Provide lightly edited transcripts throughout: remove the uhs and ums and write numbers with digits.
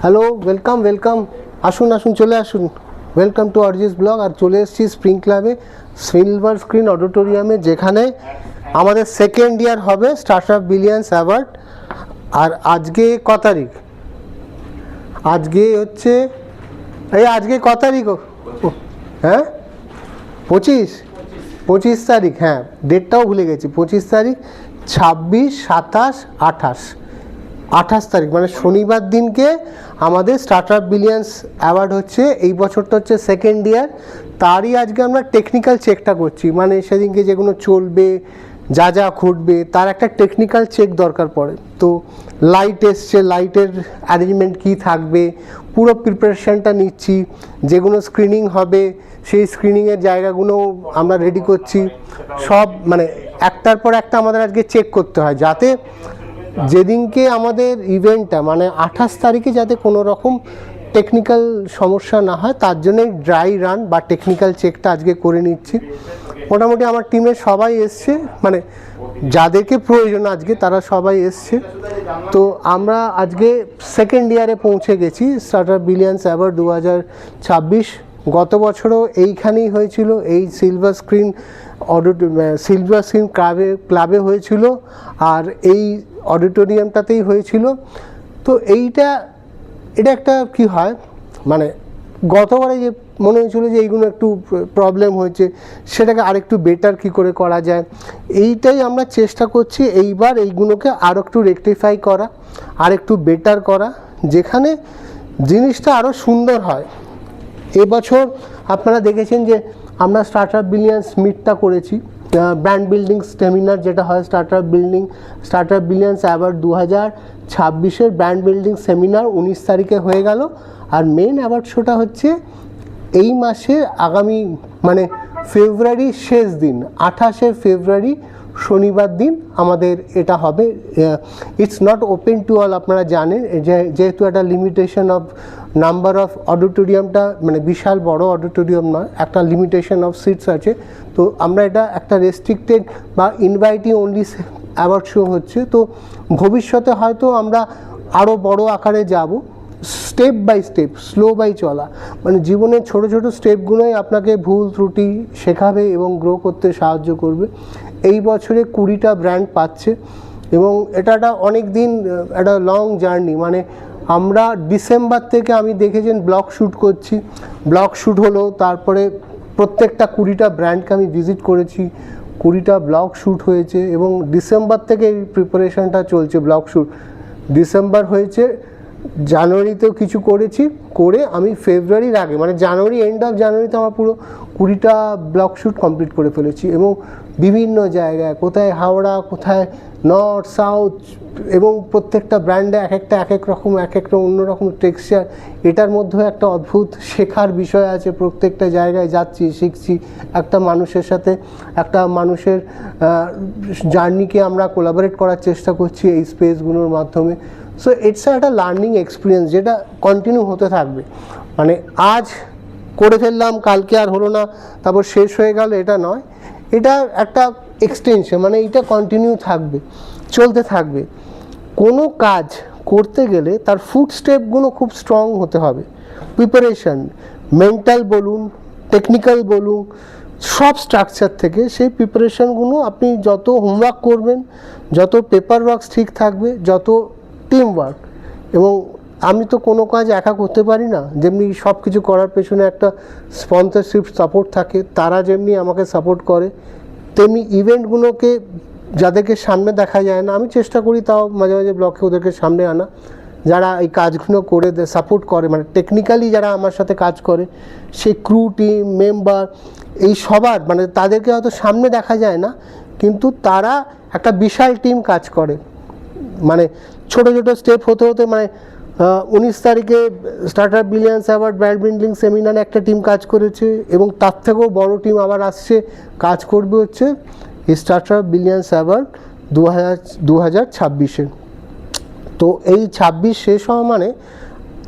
Hello, welcome আসুন চলে আসুন। Welcome to Arijit blog. আর চলে এসেছি স্প্রিং ক্লাবে সিলভার স্ক্রিন অডিটোরিয়ামে, যেখানে আমাদের সেকেন্ড ইয়ার হবে স্টার্টআপ বিলিয়ন্স অ্যাওয়ার্ড। আর আজকে ক তারিখ? আজকে হচ্ছে আজকে ক তারিখ? হ্যাঁ, 25 তারিখ। হ্যাঁ, ডেটটাও ভুলে গেছি। 25 তারিখ, 26, 27, 28 তারিখ মানে শনিবার দিনকে আমাদের স্টার্টআপ বিলিয়ন্স অ্যাওয়ার্ড হচ্ছে। এই বছরটা হচ্ছে সেকেন্ড ইয়ার, তারই আজকে আমরা টেকনিক্যাল চেকটা করছি। মানে সেদিনকে যেগুলো চলবে, যা যা ঘটবে, তার একটা টেকনিক্যাল চেক দরকার পড়ে। তো লাইট এসছে, লাইটের অ্যারেঞ্জমেন্ট কী থাকবে, পুরো প্রিপারেশানটা নিচ্ছি। যেগুলো স্ক্রিনিং হবে সেই স্ক্রিনিংয়ের জায়গাগুলো আমরা রেডি করছি। সব মানে একটার পর একটা আমাদের আজকে চেক করতে হয়, যাতে যেদিনকে আমাদের ইভেন্টটা মানে 28 তারিখে যাতে কোনো রকম টেকনিক্যাল সমস্যা না হয়, তার জন্যই ড্রাই রান বা টেকনিক্যাল চেকটা আজকে করে নিচ্ছি। মোটামুটি আমার টিমের সবাই এসছে, মানে যাদেরকে প্রয়োজন আজকে তারা সবাই এসছে। তো আমরা আজকে সেকেন্ড ইয়ারে পৌঁছে গেছি স্টার্টআপ বিলিয়ন্স অ্যাওয়ার্ড 2026। গত বছরও এইখানেই হয়েছিল, এই সিলভার স্ক্রিন ক্লাবে হয়েছিল, আর এই অডিটোরিয়ামটাতেই হয়েছিল। তো এটা একটা কি হয়, মানে গতবারে যে মনে হয়েছিল যে এইগুলো একটু প্রবলেম হয়েছে, সেটাকে আরেকটু বেটার কি করে করা যায়, এইটাই আমরা চেষ্টা করছি এইবার এইগুলোকে আরও একটু রেকটিফাই করা, আর একটু বেটার করা, যেখানে জিনিসটা আরও সুন্দর হয়। এবছর আপনারা দেখেছেন যে আমরা স্টার্টআপ বিলিয়ন্স মিটটা করেছি, ব্র্যান্ড বিল্ডিং সেমিনার যেটা হয় স্টার্টআপ বিলিয়ন্স অ্যাওয়ার্ড 2026-এর ব্র্যান্ড বিল্ডিং সেমিনার 19 তারিখে হয়ে গেল। আর মেন অ্যাওয়ার্ড শোটা হচ্ছে এই মাসের আগামী মানে ফেব্রুয়ারির শেষ দিন, 28শে ফেব্রুয়ারি শনিবার দিন আমাদের এটা হবে। It's not open to all, আপনারা জানেন যেহেতু একটা লিমিটেশন অফ নাম্বার অফ অডিটোরিয়ামটা, মানে বিশাল বড় অডিটোরিয়াম নয়, একটা লিমিটেশন অফ সিটস আছে। তো আমরা এটা একটা রেস্ট্রিক্টেড বা ইনভাইটি অনলি অ্যাওয়ার্ড শো হচ্ছে। তো ভবিষ্যতে হয়তো আমরা আরও বড় আকারে যাব, step by step, slow by চলা, মানে জীবনের ছোট ছোট স্টেপগুলোই আপনাকে ভুল ত্রুটি শেখাবে এবং গ্রো করতে সাহায্য করবে। এই বছরে 20টা ব্র্যান্ড পাচ্ছে, এবং এটা একটা অনেক দিন একটা লং জার্নি। মানে আমরা ডিসেম্বর থেকে আমি দেখেছেন ব্লগ শ্যুট করছি, ব্লগ শ্যুট হলো, তারপরে প্রত্যেকটা 20টা ব্র্যান্ডকে আমি ভিজিট করেছি, 20টা ব্লগ শ্যুট হয়েছে, এবং ডিসেম্বর থেকে এই প্রিপারেশনটা চলছে। ব্লগ শ্যুট ডিসেম্বর হয়েছে, জানুয়ারিতেও কিছু করেছি, করে আমি ফেব্রুয়ারির আগে মানে জানুয়ারি, এন্ড অফ জানুয়ারিতে আমার পুরো 20টা ব্লগ শ্যুট কমপ্লিট করে ফেলেছি। এবং বিভিন্ন জায়গায়, কোথায় হাওড়া, কোথায় নর্থ সাউথ, এবং প্রত্যেকটা ব্র্যান্ডে এক এক রকম অন্যরকম টেক্সচার। এটার মধ্যেও একটা অদ্ভুত শেখার বিষয় আছে। প্রত্যেকটা জায়গায় যাচ্ছি, শিখছি, একটা মানুষের সাথে একটা মানুষের জার্নিকে আমরা কোলাবোরেট করার চেষ্টা করছি এই স্পেসগুলোর মাধ্যমে। সো ইটস একটা লার্নিং এক্সপিরিয়েন্স যেটা কন্টিনিউ হতে থাকবে। মানে আজ করে ফেললাম, কালকে আর হলো না, তারপর শেষ হয়ে গেল, এটা নয়। এটা একটা এক্সটেনশন, মানে এটা কন্টিনিউ থাকবে, চলতে থাকবে। কোনো কাজ করতে গেলে তার ফুট স্টেপগুলো খুব স্ট্রং হতে হবে। প্রিপারেশন, মেন্টাল বলুন, টেকনিক্যাল বলুন, সব স্ট্রাকচার থেকে সেই প্রিপারেশনগুলো আপনি যত হোমওয়ার্ক করবেন, যত পেপার ওয়ার্কস ঠিক থাকবে, যত টিম ওয়ার্ক। এবং আমি তো কোনো কাজ একা করতে পারি না, যেমনি সব কিছু করার পেছনে একটা স্পন্সরশিপ সাপোর্ট থাকে, তারা যেমনি আমাকে সাপোর্ট করে, তেমনি ইভেন্টগুলোকে যাদেরকে সামনে দেখা যায় না, আমি চেষ্টা করি তাও মাঝে মাঝে ব্লকে ওদেরকে সামনে আনা, যারা এই কাজগুলো করে সাপোর্ট করে, মানে টেকনিক্যালি যারা আমার সাথে কাজ করে, সেই ক্রু, টিম মেম্বার, এই সবার মানে তাদেরকে হয়তো সামনে দেখা যায় না, কিন্তু তারা একটা বিশাল টিম কাজ করে। মানে ছোট ছোট স্টেপ হতে হতে, মানে 19 তারিখে startup billions award brand building সেমিনারে একটা টিম কাজ করেছে, এবং তার থেকেও বড় টিম আবার আসছে, কাজ করবে হচ্ছে স্টার্টআপ বিলিয়ন্স অ্যাওয়ার্ড 2026-এ। তো এই 26 শেষ হওয়া মানে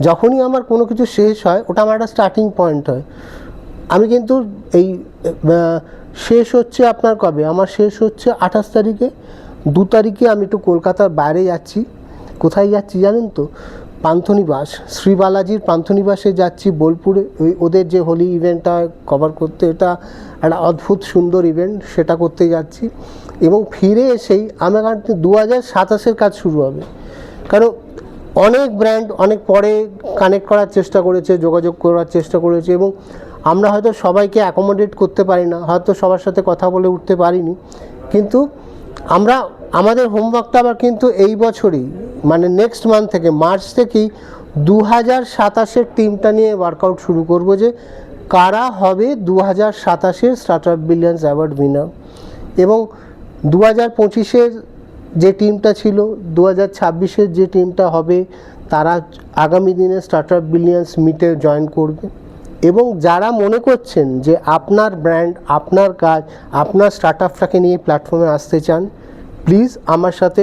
যখনই আমার কোনো কিছু শেষ হয়, ওটা আমার একটা স্টার্টিং পয়েন্ট হয়। আমি কিন্তু এই শেষ হচ্ছে আপনার কবে, আমার শেষ হচ্ছে 28 তারিখে। 2 তারিখে আমি একটু কলকাতার বাইরে যাচ্ছি। কোথায় যাচ্ছি জানেন তো? পান্থনিবাস, শ্রী বালাজির পান্থনিবাসে যাচ্ছি বোলপুরে, ওদের যে হোলি ইভেন্টটা কভার করতে। এটা একটা অদ্ভুত সুন্দর ইভেন্ট, সেটা করতে যাচ্ছি। এবং ফিরে এসেই আমার 2027-এর কাজ শুরু হবে। কারণ অনেক ব্র্যান্ড অনেক পরে কানেক্ট করার চেষ্টা করেছে, যোগাযোগ করার চেষ্টা করেছে, এবং আমরা হয়তো সবাইকে অ্যাকোমোডেট করতে পারি না, হয়তো সবার সাথে কথা বলে উঠতে পারিনি, কিন্তু আমরা আমাদের হোমওয়ার্কটা আবার কিন্তু এই বছরই, মানে নেক্সট মান্থ থেকে, মার্চ থেকেই 2027-এর টিমটা নিয়ে ওয়ার্কআউট শুরু করব, যে কারা হবে 2027-এর স্টার্টআপ বিলিয়ন্স অ্যাওয়ার্ড উইনার। এবং 2025-এর যে টিমটা ছিল, 2026-এর যে টিমটা হবে, তারা আগামী দিনে স্টার্টআপ বিলিয়ন্স মিটে জয়েন করবে। এবং যারা মনে করছেন যে আপনার ব্র্যান্ড, আপনার কাজ, আপনার স্টার্টআপটাকে নিয়ে প্ল্যাটফর্মে আসতে চান, প্লিজ আমার সাথে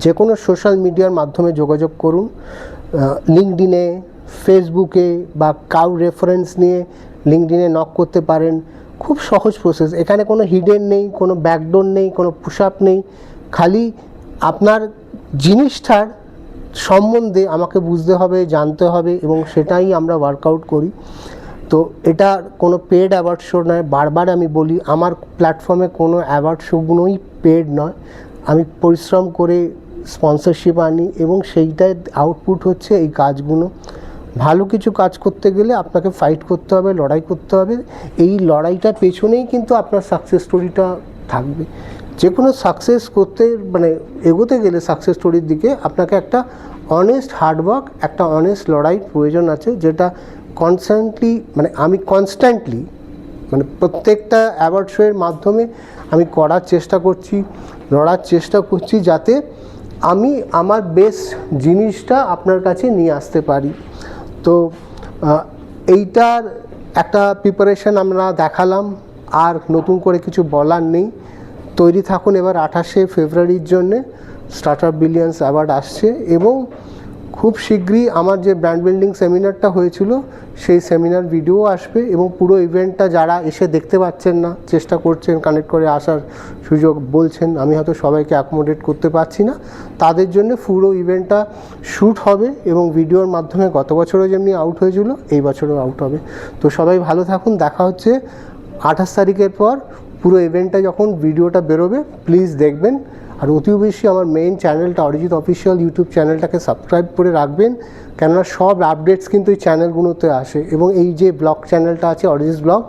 যে কোনো সোশ্যাল মিডিয়ার মাধ্যমে যোগাযোগ করুন। লিঙ্কডইনে, ফেসবুকে, বা কাউ রেফারেন্স নিয়ে লিঙ্কডইনে নক করতে পারেন। খুব সহজ প্রসেস, এখানে কোনো হিডেন নেই, কোনো ব্যাকডোর নেই, কোনো পুশ আপ নেই। খালি আপনার জিনিসটার সম্বন্ধে আমাকে বুঝতে হবে, জানতে হবে, এবং সেটাই আমরা ওয়ার্কআউট করি। তো এটা কোনো পেড অ্যাওয়ার্ড শো নয়, বারবার আমি বলি, আমার প্ল্যাটফর্মে কোনো অ্যাওয়ার্ড শোগুলোই পেড নয়। আমি পরিশ্রম করে স্পন্সরশিপ আনি, এবং সেইটার আউটপুট হচ্ছে এই কাজগুলো। ভালো কিছু কাজ করতে গেলে আপনাকে ফাইট করতে হবে, লড়াই করতে হবে। এই লড়াইটার পেছনেই কিন্তু আপনার সাকসেস স্টোরিটা থাকবে। যে কোনো সাকসেস করতে, মানে এগোতে গেলে সাকসেস স্টোরির দিকে, আপনাকে একটা অনেস্ট হার্ডওয়ার্ক, একটা অনেস্ট লড়াই প্রয়োজন আছে, যেটা কনস্ট্যান্টলি, মানে আমি কনস্ট্যান্টলি, মানে প্রত্যেকটা অ্যাওয়ার্ড শোয়ের মাধ্যমে আমি করার চেষ্টা করছি, লড়ার চেষ্টা করছি, যাতে আমি আমার বেস্ট জিনিসটা আপনার কাছে নিয়ে আসতে পারি। তো এইটার একটা প্রিপারেশন আমরা দেখালাম, আর নতুন করে কিছু বলার নেই। তৈরি থাকুন এবার 28শে ফেব্রুয়ারির জন্যে স্টার্টআপ বিলিয়ন্স অ্যাওয়ার্ড আসছে, এবং খুব শীঘ্রই আমার যে ব্র্যান্ড বিল্ডিং সেমিনারটা হয়েছিল, সেই সেমিনার ভিডিও আসবে। এবং পুরো ইভেন্টটা যারা এসে দেখতে পাচ্ছেন না, চেষ্টা করছেন কানেক্ট করে আসার সুযোগ, বলছেন আমি হয়তো সবাইকে অ্যাকোমোডেট করতে পারছি না, তাদের জন্য পুরো ইভেন্টটা শ্যুট হবে, এবং ভিডিওর মাধ্যমে গত বছরও যেমনি আউট হয়েছিল, এই বছরও আউট হবে। তো সবাই ভালো থাকুন, দেখা হচ্ছে 28 তারিখের পর। পুরো ইভেন্টটা যখন ভিডিওটা বেরোবে, প্লিজ দেখবেন। আর অতি বেশি আমার মেইন চ্যানেলটা, অরিজিৎ অফিসিয়াল ইউটিউব চ্যানেলটাকে সাবস্ক্রাইব করে রাখবেন, কেননা সব আপডেটস কিন্তু এই চ্যানেলগুলোতে আসে। এবং এই যে ব্লগ চ্যানেলটা আছে, অরিজিৎ ব্লগ,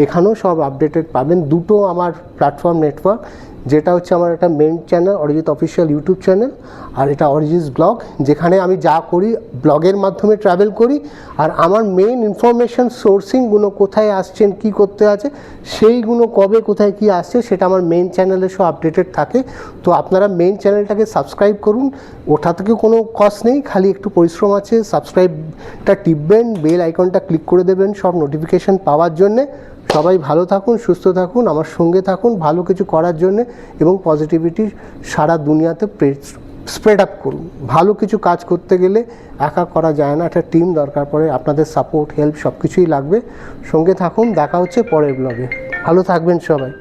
এখানেও সব আপডেটেড পাবেন। দুটো আমার প্ল্যাটফর্ম নেটওয়ার্ক, যেটা হচ্ছে আমার একটা main channel Arijit official YouTube channel, আর এটা অরিজিৎ ব্লগ, যেখানে আমি যা করি ব্লগের মাধ্যমে ট্রাভেল করি। আর আমার মেইন ইনফরমেশান সোর্সিংগুলো, কোথায় আসছেন, কি করতে আছে, সেইগুলো কবে কোথায় কি আসছে, সেটা আমার মেইন চ্যানেলে সব আপডেটেড থাকে। তো আপনারা মেইন চ্যানেলটাকে সাবস্ক্রাইব করুন, ওটা থেকে কোনো কস্ট নেই, খালি একটু পরিশ্রম আছে। সাবস্ক্রাইবটা টিপবেন, বেল আইকনটা ক্লিক করে দেবেন সব নোটিফিকেশান পাওয়ার জন্যে। সবাই ভালো থাকুন, সুস্থ থাকুন, আমার সঙ্গে থাকুন ভালো কিছু করার জন্যে, এবং পজিটিভিটি সারা দুনিয়াতে স্প্রেড আপ করুন। ভালো কিছু কাজ করতে গেলে একা করা যায় না, একটা টিম দরকার পড়ে, আপনাদের সাপোর্ট, হেল্প সব কিছুই লাগবে। সঙ্গে থাকুন, দেখা হচ্ছে পরের ব্লগে। ভালো থাকবেন সবাই।